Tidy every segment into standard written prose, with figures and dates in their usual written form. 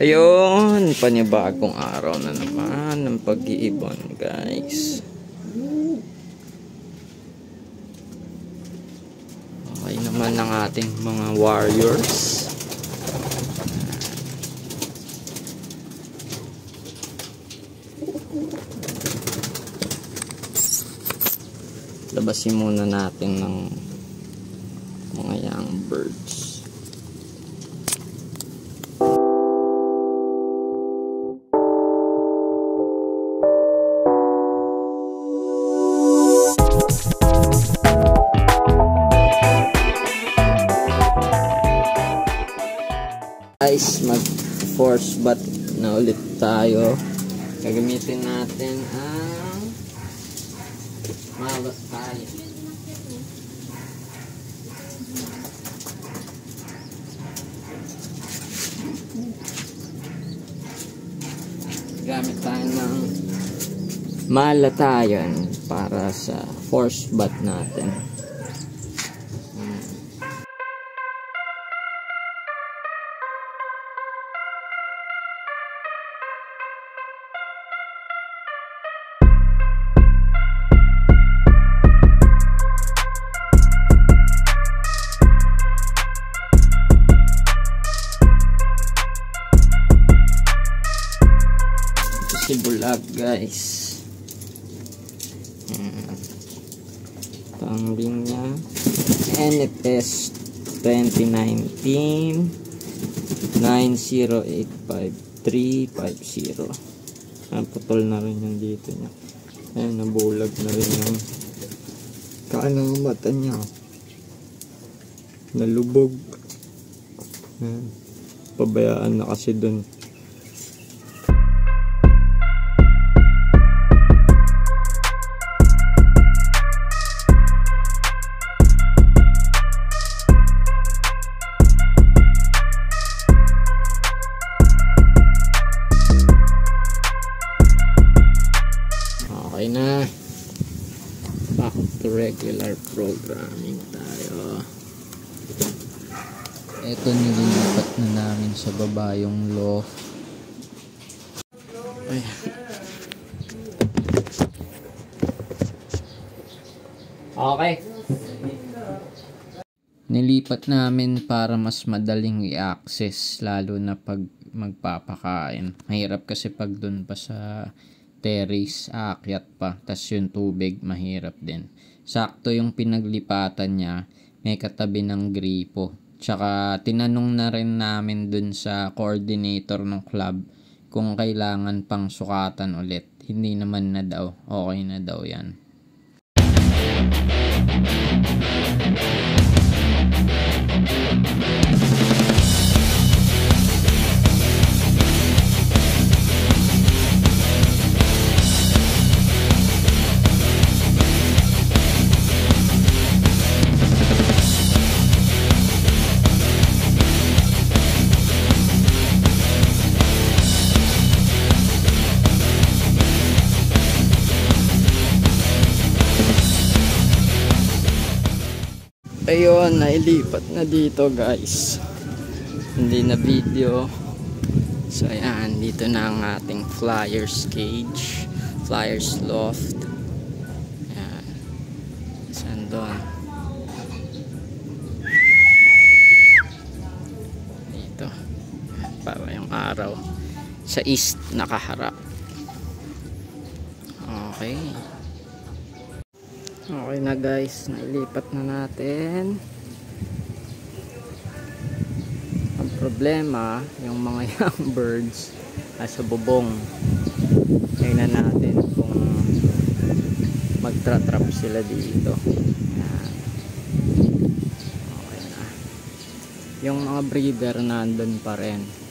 Ayun, panibagong araw na naman ng pag-iibon, guys. Okay naman ang ating mga warriors. Labasin muna natin ng mga young birds. Guys, mag-force bat na ulit tayo. Gagamitin natin ang malas tayo. Gamit tayo ng malatayon para sa force bat natin. Si bulag, guys. Tumbling niya NFS 2019 9085350. Naputol na rin yung dito niya. Ayan, nabulag na rin yung kanang mata niya. Nalubog. Ayan. Pabayaan na kasi dun. Okay na. Back to regular programming tayo. Ito, nililipat na namin sa baba yung loft. Ay. Okay. Nilipat namin para mas madaling i-access, lalo na pag magpapakain. Mahirap kasi pag dun pa sa terrace, aakyat pa, tas yung tubig mahirap din. Sakto yung pinaglipatan niya, may katabi ng gripo. Tsaka tinanong na rin namin dun sa coordinator ng club kung kailangan pang sukatan ulit. Hindi naman na daw, okay na daw yan. Ayun, nailipat na dito, guys. Hindi na video. So ayan, dito na ang ating flyers cage, flyers loft. Ayan. Saan doon? Dito. Para yung araw sa east nakaharap. Okay. Okay na, guys, nailipat na natin. Ang problema, yung mga young birds sa bubong. Tingnan natin kung magtra-trap sila dito. Ayan. Okay na. Yung mga breeder nandun pa rin.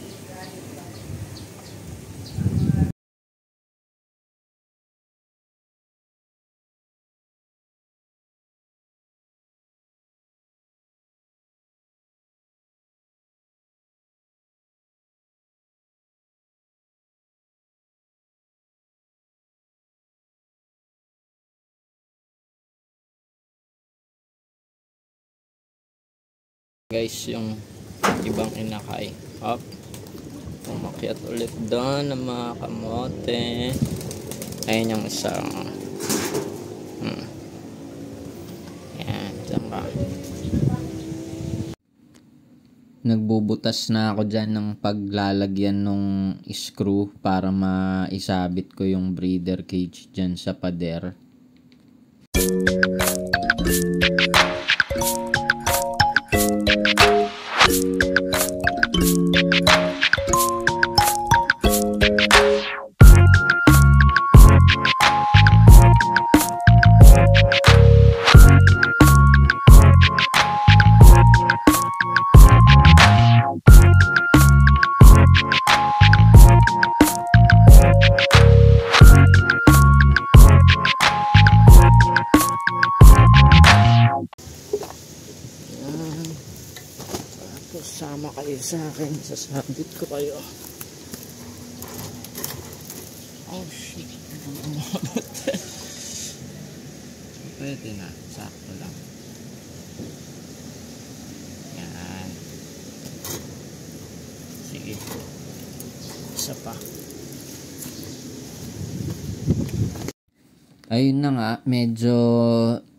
Guys, yung ibang inakay up. Umakyat ulit doon ng mga kamote. Ayun yung isa. Yan, dyan ka. Nagbubutas na ako dyan ng paglalagyan ng screw para maisabit ko yung breeder cage dyan sa pader. Sama kayo sa akin, sasabit ko kayo. Oh shit, pwede na, sakto lang. Yan. Sige, isa pa. Ayun na nga, medyo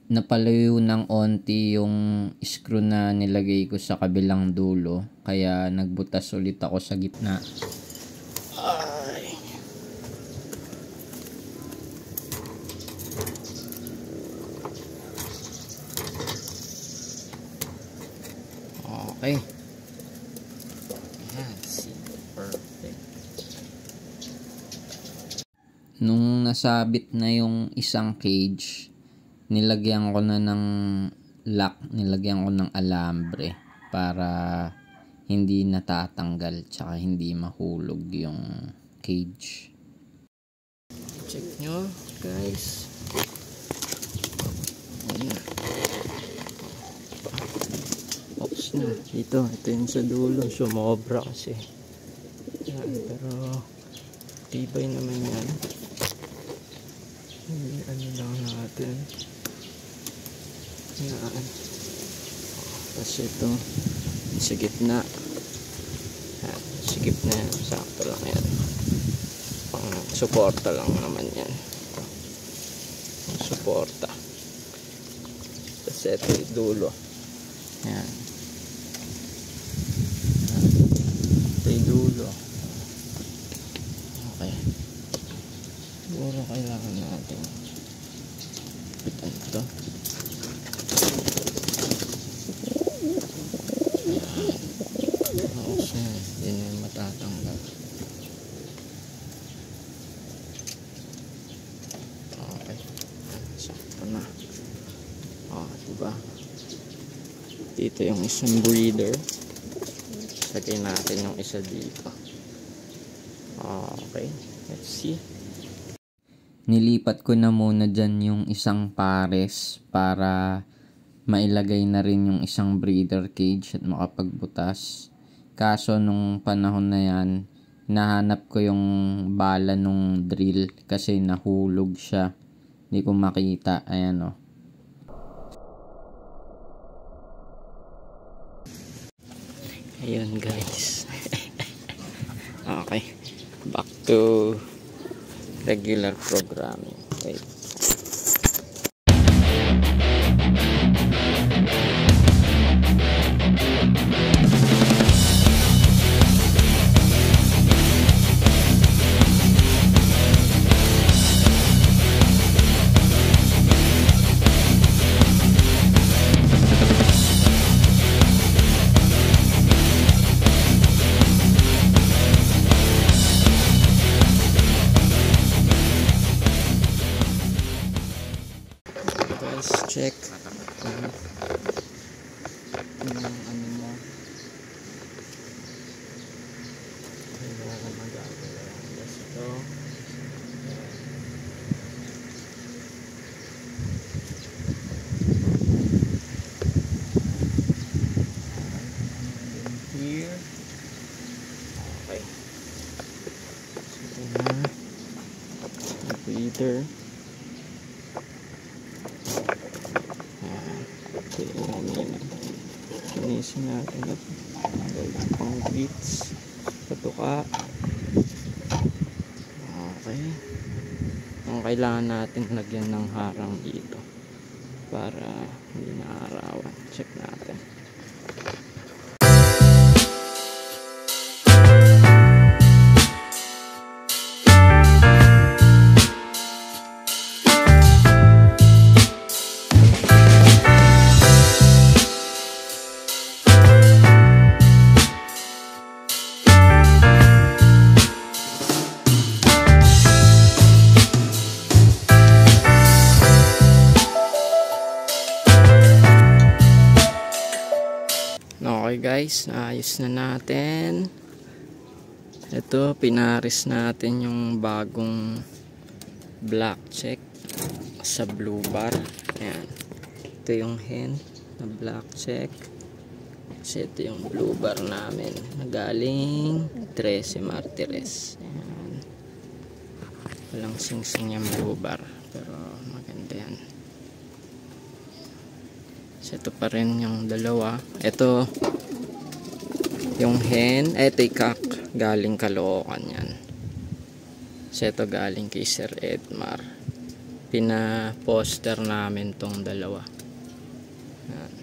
napalayo ng onti yung screw na nilagay ko sa kabilang dulo, kaya nagbutas ulit ako sa gitna. Ay. Okay. Ayan, see, perfect. Nung nasabit na yung isang cage, nilagyan ko na ng lock, nilagyan ko ng alambre para hindi natatanggal tsaka hindi mahulog yung cage. Check nyo guys. Ayan. Oops na. Ito yung sa dulo. Sumobra kasi. Ayan, pero tibay naman yan. Ano lang natin. Yan. Tapos ito sa gitna. Yan. Sa gitna yan. Sakto lang yan. Pang suporta lang naman yan. Pang suporta. Tapos ito yung dulo. Yan. Ito yung dulo. Okay. Siguro kailangan natin pitan ito. Hindi na yung matatanggal. Okay. Sakto na. Diba? Dito yung isang breeder. Lagay natin yung isa dito. Okay. Let's see. Nilipat ko na muna dyan yung isang pares para mailagay na rin yung isang breeder cage at makapagbutas. Kaso nung panahon na yan, nahanap ko yung bala nung drill kasi nahulog siya. Hindi ko makita. Ayan o. Ayun guys. Okay. Back to regular programming. Wait. Check ano mo magagawa ito. Here. Okay. Ito na. Breeder. Finisin natin at pang beats. Patuka. Okay. Ang kailangan natin lagyan ng harang dito para hindi naarawan. Check natin. Okay guys, naayos na natin. Ito, pinaris natin yung bagong black check sa blue bar. Ayan. Ito yung hen na black check. Kasi ito yung blue bar namin na galing 13 Martires. Ayan. Walang sing-sing yung blue bar, pero maganda yan. So, ito pa rin yung dalawa. Ito yung hen, ito yung cock, galing Caloocan yan. So ito galing kay Sir Edmar. Pina-poster namin tong dalawa. Yan.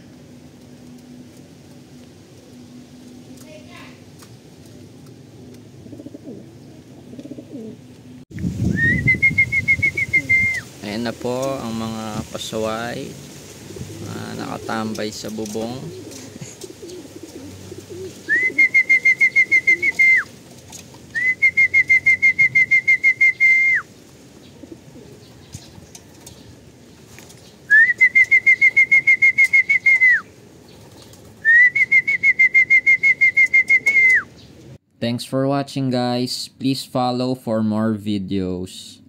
Ayan na po ang mga pasaway nakatambay sa bubong. Thanks for watching guys. Please follow for more videos.